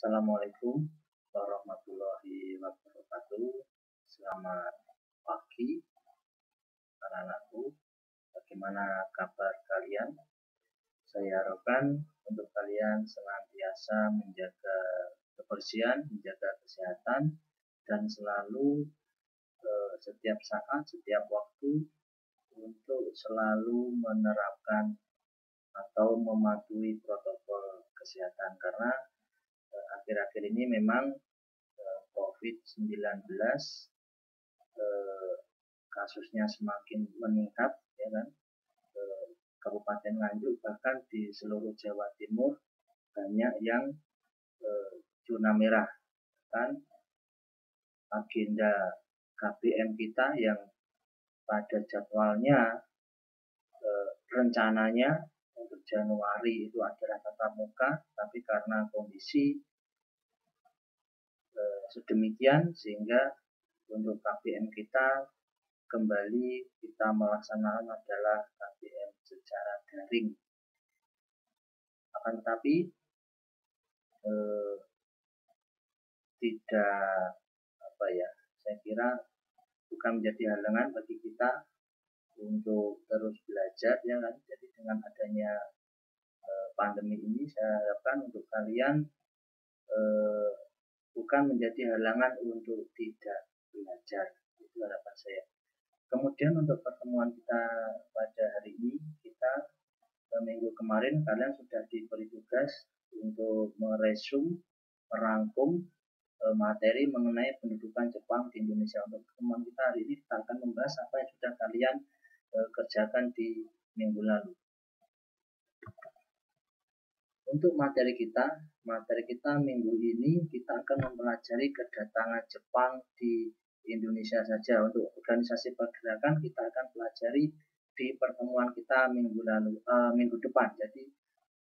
Assalamualaikum warahmatullahi wabarakatuh. Selamat pagi, anak-anakku. Bagaimana kabar kalian? Saya harapkan untuk kalian senantiasa menjaga kebersihan, menjaga kesehatan, dan selalu setiap saat, setiap waktu untuk selalu menerapkan atau mematuhi protokol kesehatan karena akhir-akhir ini memang COVID-19 kasusnya semakin meningkat, ya kan? Kabupaten Nganjuk bahkan di seluruh Jawa Timur banyak yang zona merah, kan? Agenda KBM kita yang pada jadwalnya rencananya untuk Januari itu adalah tatap muka, tapi karena kondisi sedemikian sehingga untuk KBM kita kembali kita melaksanakan adalah KBM secara daring. Akan tetapi tidak saya kira bukan menjadi halangan bagi kita untuk terus belajar, ya kan? Jadi dengan adanya pandemi ini saya harapkan untuk kalian bukan menjadi halangan untuk tidak belajar, itu harapan saya. Kemudian untuk pertemuan kita pada hari ini, kita minggu kemarin kalian sudah diberi tugas untuk meresum, merangkum materi mengenai pendudukan Jepang di Indonesia. Untuk pertemuan kita hari ini kita akan membahas apa yang sudah kalian kerjakan di minggu lalu. Untuk materi kita minggu ini kita akan mempelajari kedatangan Jepang di Indonesia saja. Untuk organisasi pergerakan kita akan pelajari di pertemuan kita minggu depan. Jadi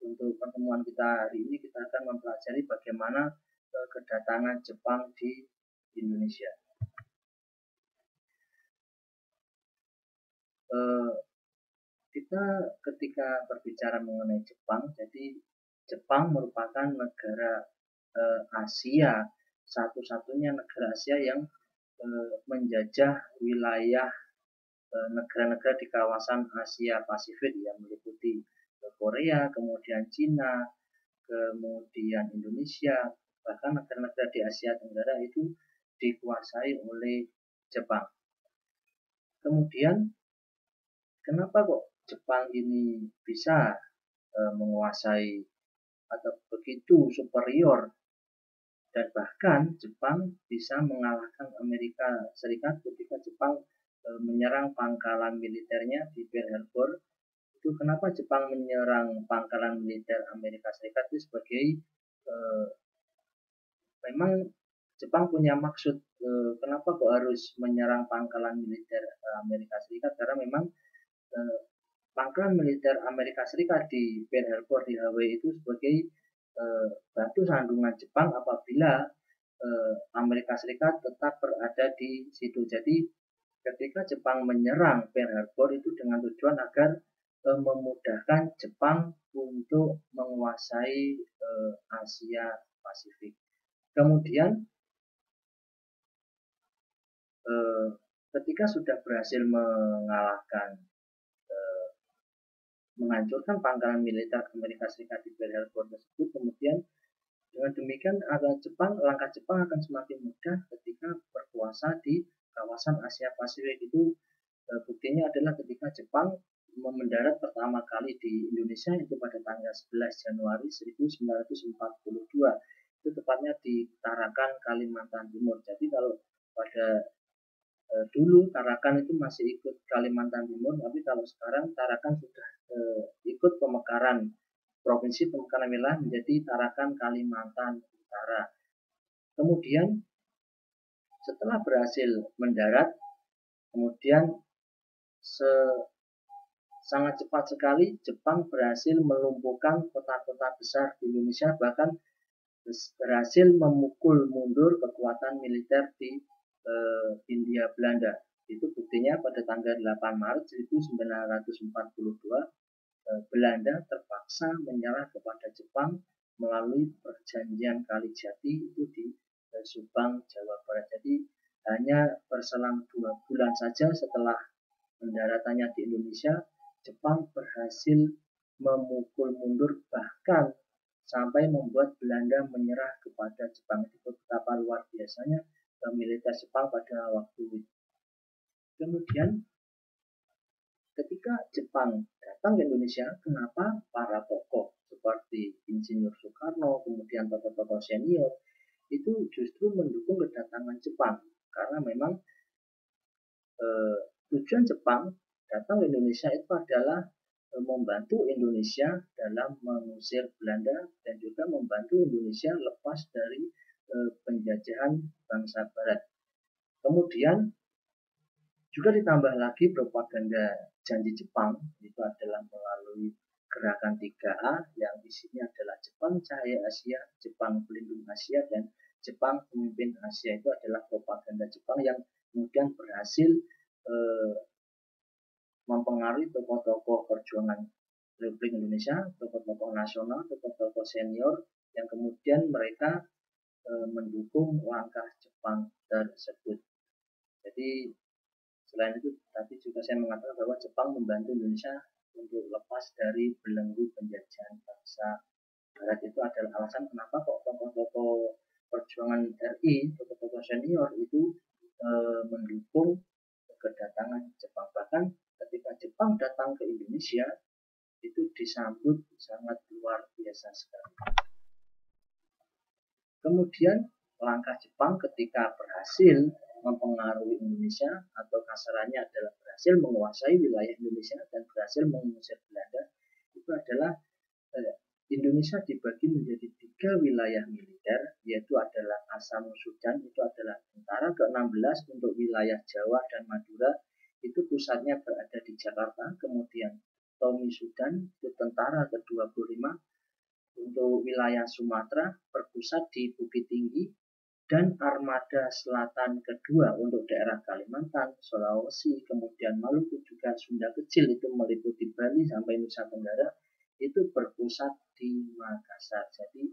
untuk pertemuan kita hari ini kita akan mempelajari bagaimana kedatangan Jepang di Indonesia. Kita ketika berbicara mengenai Jepang, jadi Jepang merupakan negara Asia, satu-satunya negara Asia yang menjajah wilayah negara-negara di kawasan Asia Pasifik yang meliputi Korea, kemudian Cina, kemudian Indonesia, bahkan negara-negara di Asia Tenggara itu dikuasai oleh Jepang. Kemudian kenapa kok Jepang ini bisa menguasai atau begitu superior, dan bahkan Jepang bisa mengalahkan Amerika Serikat ketika Jepang menyerang pangkalan militernya di Pearl Harbor. Itu kenapa Jepang menyerang pangkalan militer Amerika Serikat itu sebagai memang Jepang punya maksud kenapa kok harus menyerang pangkalan militer Amerika Serikat, karena memang pangkalan militer Amerika Serikat di Pearl Harbor di Hawaii itu sebagai batu sandungan Jepang apabila Amerika Serikat tetap berada di situ. Jadi ketika Jepang menyerang Pearl Harbor itu dengan tujuan agar memudahkan Jepang untuk menguasai Asia Pasifik. Kemudian ketika sudah berhasil menghancurkan pangkalan militer Amerika Serikat di Pearl Harbor tersebut, kemudian dengan demikian langkah Jepang akan semakin mudah ketika berkuasa di kawasan Asia Pasifik. Itu buktinya adalah ketika Jepang mendarat pertama kali di Indonesia itu pada tanggal 11 Januari 1942, itu tepatnya di Tarakan, Kalimantan Timur. Jadi kalau pada dulu Tarakan itu masih ikut Kalimantan Timur, tapi kalau sekarang Tarakan sudah ikut pemekaran provinsi pemekaran wilayah menjadi Tarakan Kalimantan Utara. Kemudian setelah berhasil mendarat, kemudian sangat cepat sekali Jepang berhasil melumpuhkan kota-kota besar di Indonesia, bahkan berhasil memukul mundur kekuatan militer di Hindia Belanda. Itu buktinya pada tanggal 8 Maret 1942 Belanda terpaksa menyerah kepada Jepang melalui perjanjian Kalijati itu di Subang, Jawa Barat. Jadi hanya berselang 2 bulan saja setelah pendaratannya di Indonesia, Jepang berhasil memukul mundur, bahkan sampai membuat Belanda menyerah kepada Jepang. Itu betapa luar biasanya militer Jepang pada waktu itu. Kemudian ketika Jepang datang ke Indonesia, kenapa para tokoh seperti Insinyur Soekarno, kemudian tokoh-tokoh senior itu justru mendukung kedatangan Jepang? Karena memang tujuan Jepang datang ke Indonesia itu adalah membantu Indonesia dalam mengusir Belanda dan juga membantu Indonesia lepas dari penjajahan bangsa Barat. Kemudian juga ditambah lagi propaganda janji Jepang, itu adalah melalui gerakan 3A yang isinya adalah Jepang Cahaya Asia, Jepang Pelindung Asia, dan Jepang Pemimpin Asia. Itu adalah propaganda Jepang yang kemudian berhasil mempengaruhi tokoh-tokoh perjuangan Republik Indonesia, tokoh-tokoh nasional, tokoh-tokoh senior, yang kemudian mereka mendukung langkah Jepang tersebut. Jadi selain itu, tadi juga saya mengatakan bahwa Jepang membantu Indonesia untuk lepas dari belenggu penjajahan bangsa Barat. Itu adalah alasan kenapa kok tokoh-tokoh perjuangan RI, tokoh-tokoh senior itu mendukung kedatangan Jepang. Bahkan ketika Jepang datang ke Indonesia, itu disambut sangat luar biasa sekali. Kemudian langkah Jepang ketika berhasil mempengaruhi Indonesia, atau kasarannya adalah berhasil menguasai wilayah Indonesia dan berhasil mengusir Belanda, itu adalah Indonesia dibagi menjadi 3 wilayah militer, yaitu adalah Asam Sudan, itu adalah tentara ke-16 untuk wilayah Jawa dan Madura, itu pusatnya berada di Jakarta. Kemudian Tomi Sudan, itu tentara ke-25 untuk wilayah Sumatera, berpusat di Bukit Tinggi, dan Armada Selatan kedua untuk daerah Kalimantan, Sulawesi, kemudian Maluku, juga Sunda Kecil, itu meliputi Bali sampai Nusa Tenggara, itu berpusat di Makassar. Jadi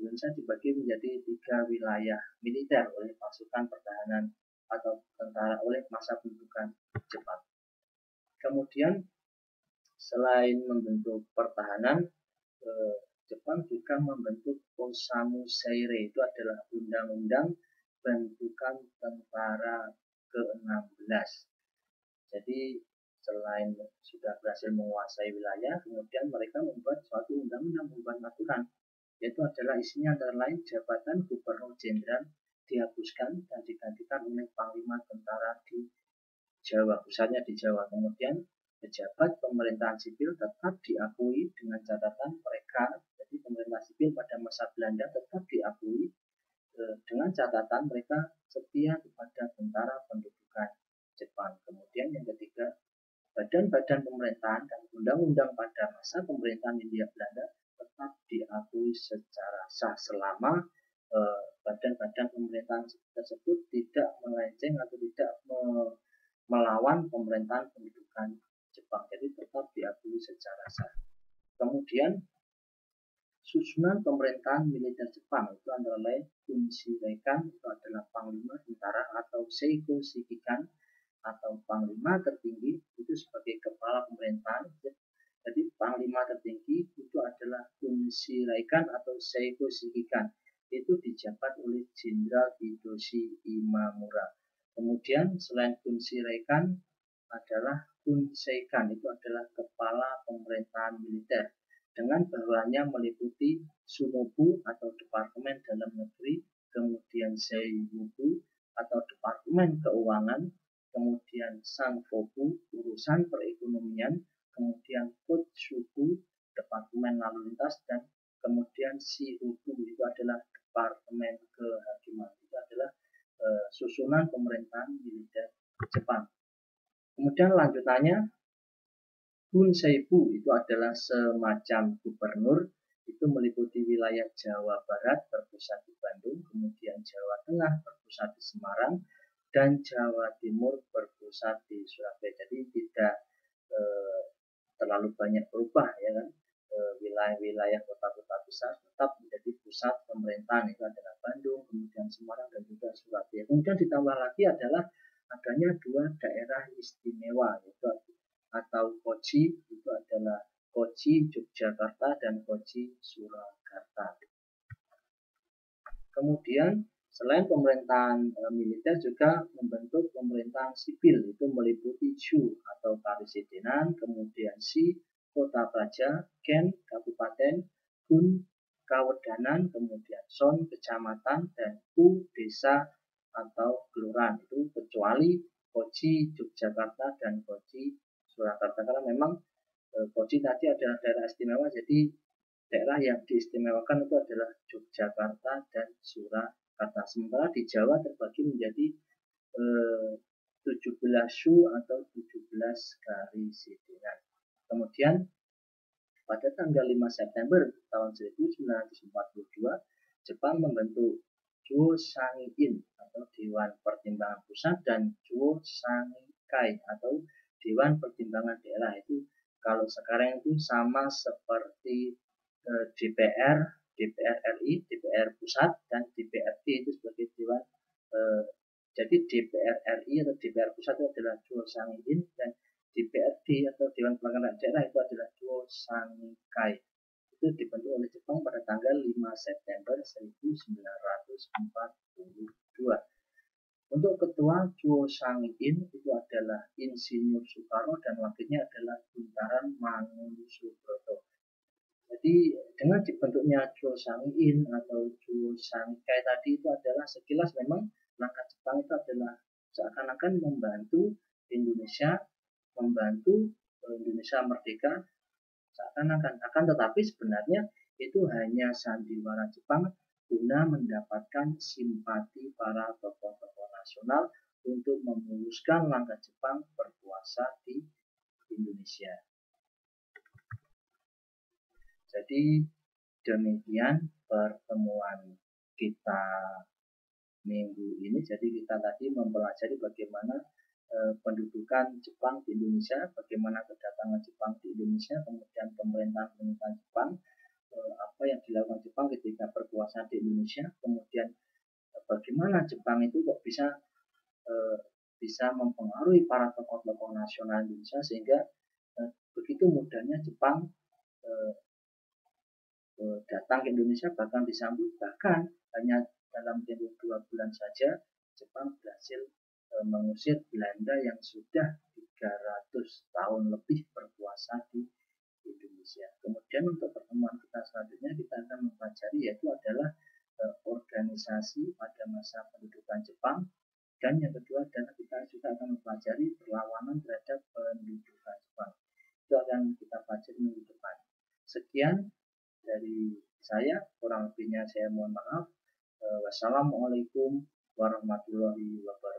Indonesia dibagi menjadi 3 wilayah militer oleh pasukan pertahanan atau tentara oleh masa pendudukan Jepang. Kemudian selain membentuk pertahanan, Jepang juga membentuk Osamu Seirei, itu adalah undang-undang bentukan tentara ke-16. Jadi selain sudah berhasil menguasai wilayah, kemudian mereka membuat suatu undang-undang, membuat aturan, yaitu adalah isinya antara lain jabatan Gubernur Jenderal dihapuskan dan digantikan oleh Panglima Tentara di Jawa, pusatnya di Jawa. Kemudian pejabat pemerintahan sipil tetap diakui dengan catatan mereka, jadi pemerintah sipil pada masa Belanda tetap diakui dengan catatan mereka setia kepada tentara pendudukan Jepang. Kemudian yang ketiga, badan-badan pemerintahan dan undang-undang pada masa pemerintahan Hindia Belanda tetap diakui secara sah selama badan-badan pemerintahan tersebut tidak melenceng atau tidak melawan pemerintahan pendudukan Jepang. Jadi tetap diakui secara sah. Kemudian susunan pemerintahan militer Jepang itu antara lain Kun Shireikan, itu adalah Panglima Tentara atau Seiko Shikikan, atau Panglima tertinggi itu sebagai kepala pemerintahan. Jadi Panglima tertinggi itu adalah Kun Shireikan atau Seiko Shikikan, itu dijabat oleh Jenderal Hideyoshi Imamura. Kemudian selain Kun Shireikan adalah Kun Seikan, itu adalah kepala pemerintahan militer, dengan bawahannya meliputi Sumobu atau Departemen Dalam Negeri, kemudian Seibubu atau Departemen Keuangan, kemudian Sanfobu urusan perekonomian, kemudian Kotsubu Departemen Lalu Lintas, dan kemudian Shirubu itu adalah Departemen Kehakiman. Itu adalah susunan pemerintahan militer Jepang. Kemudian lanjutannya Bunseibu itu adalah semacam gubernur, itu meliputi wilayah Jawa Barat berpusat di Bandung, kemudian Jawa Tengah berpusat di Semarang, dan Jawa Timur berpusat di Surabaya. Jadi tidak terlalu banyak berubah, ya kan. wilayah-wilayah kota-kota besar tetap menjadi pusat pemerintahan, itu adalah Bandung, kemudian Semarang, dan juga Surabaya. Kemudian ditambah lagi adalah adanya dua daerah istimewa, yaitu atau Koji, itu adalah Koji Yogyakarta dan Koji Surakarta. Kemudian selain pemerintahan militer juga membentuk pemerintahan sipil, itu meliputi Shu atau Karisidenan, kemudian Si kota praja, Ken kabupaten, Gun kawedanan, kemudian Son kecamatan, dan Ku desa atau kelurahan. Itu kecuali Koji Yogyakarta dan Koji Surakarta, karena memang Koji tadi adalah daerah istimewa, jadi daerah yang diistimewakan itu adalah Yogyakarta dan Surakarta. Sementara di Jawa terbagi menjadi 17 Shu atau 17 Karisidenan. Kemudian pada tanggal 5 September tahun 1942, Jepang membentuk Chuo Sangi-in atau Dewan Pertimbangan Pusat dan Chuo Sangi-kai atau Dewan Pertimbangan Daerah. Itu kalau sekarang itu sama seperti DPR, DPR RI, DPR Pusat, dan DPRD itu sebagai Dewan. Jadi DPR RI atau DPR Pusat itu adalah Chuo Sangi-in, dan DPRD atau Dewan Perwakilan Daerah itu adalah Chuo Sangi-kai. Itu dibentuk oleh Jepang pada tanggal 5 September 1942. Untuk ketua Chuo Sangi-in itu adalah Insinyur Soekarno dan wakilnya adalah Buntaran Mangunsubrata. Jadi dengan dibentuknya Chuo Sangi-in atau Chuo Sangi-kai tadi itu adalah sekilas memang langkah Jepang itu adalah seakan-akan membantu Indonesia merdeka seakan-akan, tetapi sebenarnya itu hanya sandiwara Jepang guna mendapatkan simpati para tokoh-tokoh nasional untuk memuluskan langkah Jepang berkuasa di Indonesia. Jadi demikian pertemuan kita minggu ini. Jadi kita tadi mempelajari bagaimana pendudukan Jepang di Indonesia, bagaimana kedatangan Jepang di Indonesia, kemudian pemerintahan Jepang, apa yang dilakukan Jepang ketika berkuasa di Indonesia, kemudian bagaimana Jepang itu kok bisa mempengaruhi para tokoh-tokoh nasional Indonesia sehingga begitu mudahnya Jepang datang ke Indonesia, bahkan disambut, bahkan hanya dalam tempo 2 bulan saja Jepang berhasil mengusir Belanda yang sudah 300 tahun lebih berkuasa di Indonesia. Kemudian untuk pertemuan kita selanjutnya kita akan mempelajari yaitu adalah organisasi pada masa pendudukan Jepang, dan yang kedua adalah kita juga akan mempelajari perlawanan terhadap pendudukan Jepang. Itu akan kita pelajari minggu depan. Sekian dari saya, kurang lebihnya saya mohon maaf. Wassalamualaikum warahmatullahi wabarakatuh.